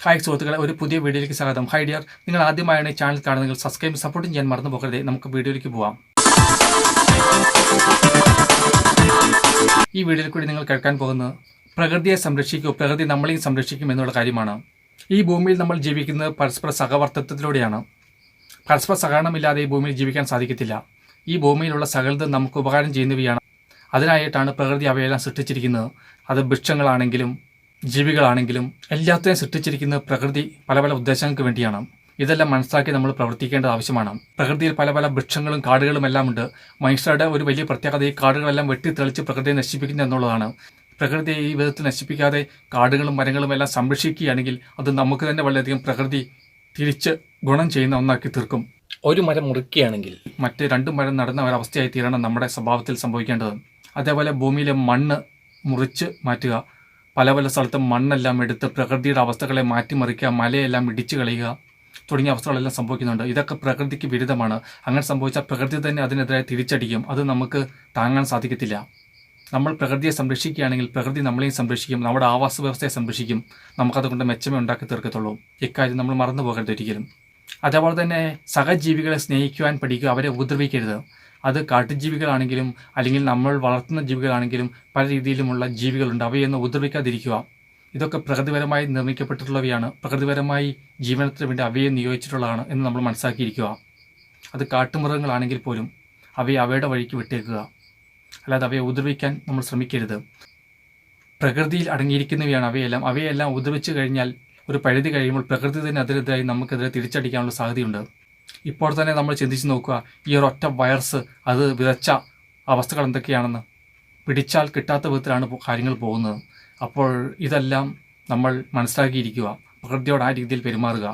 Hi സുഹൃത്തുക്കളെ, ഒരു പുതിയ വീഡിയോയിലേക്ക് സ്വാഗതം. ഹൈ ഡിയർ, നിങ്ങൾ ആദ്യമായാണ് ഈ ചാനൽ കാണുന്നതെങ്കിൽ സബ്സ്ക്രൈബ് സപ്പോർട്ടും ചെയ്യാൻ മറന്നു പോകരുത്. നമുക്ക് വീഡിയോയിലേക്ക് പോവാം. ഈ വീഡിയോയിൽ കൂടി നിങ്ങൾ കേൾക്കാൻ പോകുന്നത് പ്രകൃതിയെ സംരക്ഷിക്കൂ, പ്രകൃതി നമ്മളെയും സംരക്ഷിക്കും എന്നുള്ള കാര്യമാണ്. ഈ ഭൂമിയിൽ നമ്മൾ ജീവിക്കുന്നത് പരസ്പര സഹവർത്തിത്വത്തിലൂടെയാണ്. പരസ്പര സഹകരണമില്ലാതെ ഈ ഭൂമിയിൽ ജീവിക്കാൻ സാധിക്കത്തില്ല. ഈ ഭൂമിയിലുള്ള സകലതും നമുക്ക് ഉപകാരം ചെയ്യുന്നവയാണ്. അതിനായിട്ടാണ് പ്രകൃതി അവയെല്ലാം സൃഷ്ടിച്ചിരിക്കുന്നത്. അത് വൃക്ഷങ്ങളാണെങ്കിലും ജീവികളാണെങ്കിലും എല്ലാത്തിനെയും സൃഷ്ടിച്ചിരിക്കുന്നത് പ്രകൃതി പല പല ഉദ്ദേശങ്ങൾക്ക് വേണ്ടിയാണ്. ഇതെല്ലാം മനസ്സിലാക്കി നമ്മൾ പ്രവർത്തിക്കേണ്ടത് ആവശ്യമാണ്. പ്രകൃതിയിൽ പല പല വൃക്ഷങ്ങളും കാടുകളും എല്ലാം ഉണ്ട്. മനുഷ്യരുടെ ഒരു വലിയ പ്രത്യേകത ഈ കാടുകളെല്ലാം വെട്ടിത്തെളിച്ച് പ്രകൃതിയെ നശിപ്പിക്കുന്നത് എന്നുള്ളതാണ്. പ്രകൃതിയെ ഈ വിധത്തിൽ നശിപ്പിക്കാതെ കാടുകളും മരങ്ങളും എല്ലാം സംരക്ഷിക്കുകയാണെങ്കിൽ അത് നമുക്ക് തന്നെ വളരെയധികം പ്രകൃതി തിരിച്ച് ഗുണം ചെയ്യുന്ന ഒന്നാക്കി തീർക്കും. ഒരു മരം മുറിക്കുകയാണെങ്കിൽ മറ്റ് 2 മരം നടുന്ന ഒരവസ്ഥയായി തീരണം നമ്മുടെ സ്വഭാവത്തിൽ സംഭവിക്കേണ്ടത്. അതേപോലെ ഭൂമിയിലെ മണ്ണ് മുറിച്ച് മാറ്റുക. പല പല സ്ഥലത്തും മണ്ണെല്ലാം എടുത്ത് പ്രകൃതിയുടെ അവസ്ഥകളെ മാറ്റിമറിക്കുക, മലയെല്ലാം ഇടിച്ചു കളയുക തുടങ്ങിയ അവസ്ഥകളെല്ലാം സംഭവിക്കുന്നുണ്ട്. ഇതൊക്കെ പ്രകൃതിക്ക് വിരുദ്ധമാണ്. അങ്ങനെ സംഭവിച്ചാൽ പ്രകൃതി തന്നെ അതിനെതിരെ തിരിച്ചടിക്കും. അത് നമുക്ക് താങ്ങാൻ സാധിക്കത്തില്ല. നമ്മൾ പ്രകൃതിയെ സംരക്ഷിക്കുകയാണെങ്കിൽ പ്രകൃതി നമ്മളെയും സംരക്ഷിക്കും, നമ്മുടെ ആവാസ വ്യവസ്ഥയെ സംരക്ഷിക്കും. നമുക്കതുകൊണ്ട് മെച്ചമേ ഉണ്ടാക്കി തീർക്കത്തുള്ളൂ. ഇക്കാര്യം നമ്മൾ മറന്നു പോകരുത് ഒരിക്കലും. അതേപോലെ തന്നെ സഹജീവികളെ സ്നേഹിക്കുവാൻ പഠിക്കുക, അവരെ ഉപദ്രവിക്കരുത്. അത് കാട്ടുജീവികളാണെങ്കിലും അല്ലെങ്കിൽ നമ്മൾ വളർത്തുന്ന ജീവികളാണെങ്കിലും പല രീതിയിലുമുള്ള ജീവികളുണ്ട്. അവയൊന്നും ഉപദ്രവിക്കാതിരിക്കുക. ഇതൊക്കെ പ്രകൃതിപരമായി നിർമ്മിക്കപ്പെട്ടിട്ടുള്ളവയാണ്. പ്രകൃതിപരമായി ജീവനത്തിന് വേണ്ടി അവയെ നിയോഗിച്ചിട്ടുള്ളതാണ് എന്ന് നമ്മൾ മനസ്സിലാക്കിയിരിക്കുക. അത് കാട്ടുമൃഗങ്ങളാണെങ്കിൽ പോലും അവയെ അവയുടെ വഴിക്ക് വിട്ടേക്കുക. അല്ലാതെ അവയെ ഉപദ്രവിക്കാൻ നമ്മൾ ശ്രമിക്കരുത്. പ്രകൃതിയിൽ അടങ്ങിയിരിക്കുന്നവയാണ് അവയെല്ലാം ഉപദ്രവിച്ചു കഴിഞ്ഞാൽ ഒരു പരിധി കഴിയുമ്പോൾ പ്രകൃതി തന്നെ അതിനെതിരായി നമുക്കെതിരെ തിരിച്ചടിക്കാനുള്ള സാധ്യതയുണ്ട്. ഇപ്പോൾ തന്നെ നമ്മൾ ചിന്തിച്ച് നോക്കുക, ഈ ഒരൊറ്റ വൈറസ് അത് വിതച്ച അവസ്ഥകൾ എന്തൊക്കെയാണെന്ന്. പിടിച്ചാൽ കിട്ടാത്ത വിധത്തിലാണ് കാര്യങ്ങൾ പോകുന്നത്. അപ്പോൾ ഇതെല്ലാം നമ്മൾ മനസ്സിലാക്കിയിരിക്കുക. പ്രകൃതിയോട് ആ രീതിയിൽ പെരുമാറുക.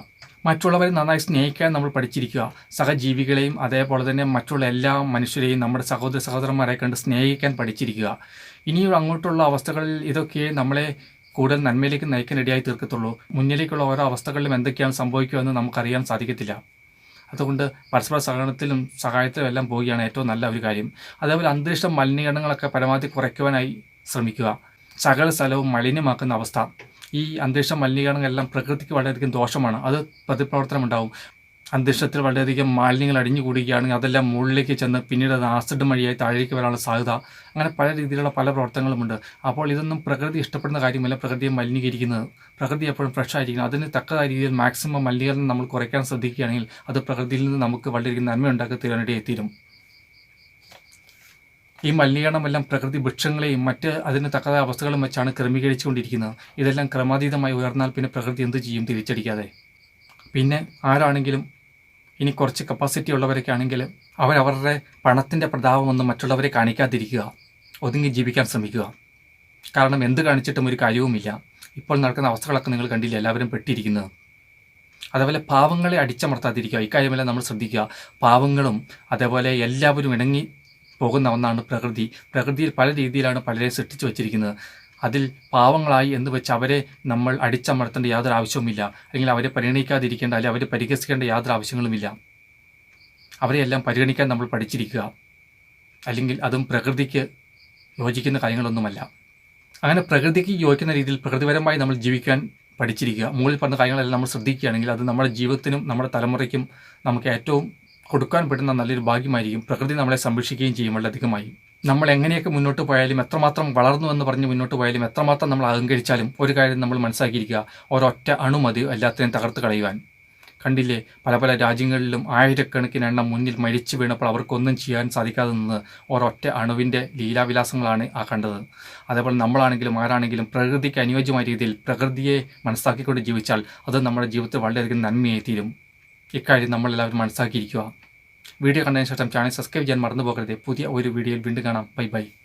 മറ്റുള്ളവരെ നന്നായി സ്നേഹിക്കാൻ നമ്മൾ പഠിച്ചിരിക്കുക. സഹജീവികളെയും അതേപോലെ തന്നെ മറ്റുള്ള എല്ലാ മനുഷ്യരെയും നമ്മുടെ സഹോദരന്മാരെ കണ്ട് സ്നേഹിക്കാൻ പഠിച്ചിരിക്കുക. ഇനിയും അങ്ങോട്ടുള്ള അവസ്ഥകളിൽ ഇതൊക്കെ നമ്മളെ കൂടുതൽ നന്മയിലേക്ക് നയിക്കാൻ ഇടയായി തീർക്കത്തുള്ളൂ. മുന്നിലേക്കുള്ള ഓരോ അവസ്ഥകളിലും എന്തൊക്കെയാണ് സംഭവിക്കുക എന്ന് നമുക്കറിയാൻ സാധിക്കത്തില്ല. അതുകൊണ്ട് പരസ്പര സഹകരണത്തിലും സഹായത്തിലും എല്ലാം പോവുകയാണ് ഏറ്റവും നല്ല ഒരു കാര്യം. അതേപോലെ അന്തരീക്ഷ മലിനീകരണങ്ങളൊക്കെ പരമാവധി കുറയ്ക്കുവാനായി ശ്രമിക്കുക. സകല സ്ഥലവും മലിനമാക്കുന്ന അവസ്ഥ, ഈ അന്തരീക്ഷ മലിനീകരണങ്ങളെല്ലാം പ്രകൃതിക്ക് വളരെയധികം ദോഷമാണ്. അത് പ്രതിപ്രവർത്തനം ഉണ്ടാവും. അന്തരീക്ഷത്തിൽ വളരെയധികം മാലിന്യങ്ങൾ അടിഞ്ഞുകൂടുകയാണെങ്കിൽ അതെല്ലാം മുകളിലേക്ക് ചെന്ന് പിന്നീട് അത് ആസിഡ് വഴിയായി താഴേക്ക് വരാനുള്ള സാധ്യത, അങ്ങനെ പല രീതിയിലുള്ള പല പ്രവർത്തനങ്ങളുമുണ്ട്. അപ്പോൾ ഇതൊന്നും പ്രകൃതി ഇഷ്ടപ്പെടുന്ന കാര്യമല്ല. പ്രകൃതിയെ മലിനീകരിക്കുന്നത്, പ്രകൃതി എപ്പോഴും ഫ്രഷ് ആയിരിക്കണം. അതിന് തക്കതായ രീതിയിൽ മാക്സിമം മലിനീകരണം നമ്മൾ കുറയ്ക്കാൻ ശ്രദ്ധിക്കുകയാണെങ്കിൽ അത് പ്രകൃതിയിൽ നിന്ന് നമുക്ക് വളരെയധികം നന്മ ഉണ്ടാക്കി തീരാനിടയായി തീരും. ഈ മലിനീകരണമെല്ലാം പ്രകൃതി വൃക്ഷങ്ങളെയും മറ്റ് അതിന് തക്കതായ അവസ്ഥകളും വെച്ചാണ് ക്രമീകരിച്ചുകൊണ്ടിരിക്കുന്നത്. ഇതെല്ലാം ക്രമാതീതമായി ഉയർന്നാൽ പിന്നെ പ്രകൃതി എന്ത് ചെയ്യും തിരിച്ചടിക്കാതെ? പിന്നെ ആരാണെങ്കിലും ഇനി കുറച്ച് കപ്പാസിറ്റി ഉള്ളവരൊക്കെ ആണെങ്കിൽ അവരവരുടെ പണത്തിൻ്റെ പ്രതാപമൊന്നും മറ്റുള്ളവരെ കാണിക്കാതിരിക്കുക. ഒതുങ്ങി ജീവിക്കാൻ ശ്രമിക്കുക. കാരണം എന്ത് കാണിച്ചിട്ടും ഒരു കാര്യവുമില്ല. ഇപ്പോൾ നടക്കുന്ന അവസ്ഥകളൊക്കെ നിങ്ങൾ കണ്ടില്ല, എല്ലാവരും പെട്ടിരിക്കുന്നത്. അതേപോലെ പാവങ്ങളെ അടിച്ചമർത്താതിരിക്കുക. ഇക്കാര്യമെല്ലാം നമ്മൾ ശ്രദ്ധിക്കുക. പാവങ്ങളും അതേപോലെ എല്ലാവരും ഇണങ്ങി പോകുന്ന ഒന്നാണ് പ്രകൃതി. പ്രകൃതിയിൽ പല രീതിയിലാണ് പലരെയും സൃഷ്ടിച്ചു വച്ചിരിക്കുന്നത്. അതിൽ പാവങ്ങളായി എന്ന് വെച്ച് അവരെ നമ്മൾ അടിച്ചമർത്തേണ്ട യാതൊരു ആവശ്യവുമില്ല. അല്ലെങ്കിൽ അവരെ പരിഗണിക്കാതിരിക്കേണ്ട അല്ലെങ്കിൽ അവരെ പരിഹസിക്കേണ്ട യാതൊരു ആവശ്യങ്ങളുമില്ല. അവരെയെല്ലാം പരിഗണിക്കാൻ നമ്മൾ പഠിച്ചിരിക്കുക. അല്ലെങ്കിൽ അതും പ്രകൃതിക്ക് യോജിക്കുന്ന കാര്യങ്ങളൊന്നുമല്ല. അങ്ങനെ പ്രകൃതിക്ക് യോജിക്കുന്ന രീതിയിൽ പ്രകൃതിപരമായി നമ്മൾ ജീവിക്കാൻ പഠിച്ചിരിക്കുക. മുകളിൽ പറഞ്ഞ കാര്യങ്ങളെല്ലാം നമ്മൾ ശ്രദ്ധിക്കുകയാണെങ്കിൽ അത് നമ്മുടെ ജീവിതത്തിനും നമ്മുടെ തലമുറയ്ക്കും നമുക്ക് ഏറ്റവും കൊടുക്കാൻ പറ്റുന്ന നല്ലൊരു ഭാഗ്യമായിരിക്കും. പ്രകൃതി നമ്മളെ സംരക്ഷിക്കുകയും ചെയ്യും വളരെയധികമായി. നമ്മൾ എങ്ങനെയൊക്കെ മുന്നോട്ട് പോയാലും, എത്രമാത്രം വളർന്നു എന്ന് പറഞ്ഞ് മുന്നോട്ട് പോയാലും, എത്രമാത്രം നമ്മൾ അഹങ്കരിച്ചാലും ഒരു കാര്യം നമ്മൾ മനസ്സിലാക്കിയിരിക്കുക, ഒരൊറ്റ അണുമതി എല്ലാത്തിനെയും തകർത്ത് കളയുവാൻ. കണ്ടില്ലേ, പല പല രാജ്യങ്ങളിലും ആയിരക്കണക്കിന് എണ്ണം മുന്നിൽ മരിച്ചു വീണപ്പോൾ അവർക്കൊന്നും ചെയ്യാൻ സാധിക്കാതെ നിന്ന് ഒരൊറ്റ അണുവിൻ്റെ ലീലാവിലാസങ്ങളാണ് ആ കണ്ടത്. അതേപോലെ നമ്മളാണെങ്കിലും ആരാണെങ്കിലും പ്രകൃതിക്ക് അനുയോജ്യമായ രീതിയിൽ പ്രകൃതിയെ മനസ്സിലാക്കിക്കൊണ്ട് ജീവിച്ചാൽ അത് നമ്മുടെ ജീവിതത്തിൽ വളരെയധികം നന്മയായി തീരും. ഇക്കാര്യം നമ്മളെല്ലാവരും മനസ്സിലാക്കിയിരിക്കുക. വീഡിയോ കണ്ടതിന് ശേഷം ചാനൽ സബ്സ്ക്രൈബ് ചെയ്യാൻ മറന്നു പോകരുത്. പുതിയ ഒരു വീഡിയോയിൽ വീണ്ടും കാണാം. Bye bye.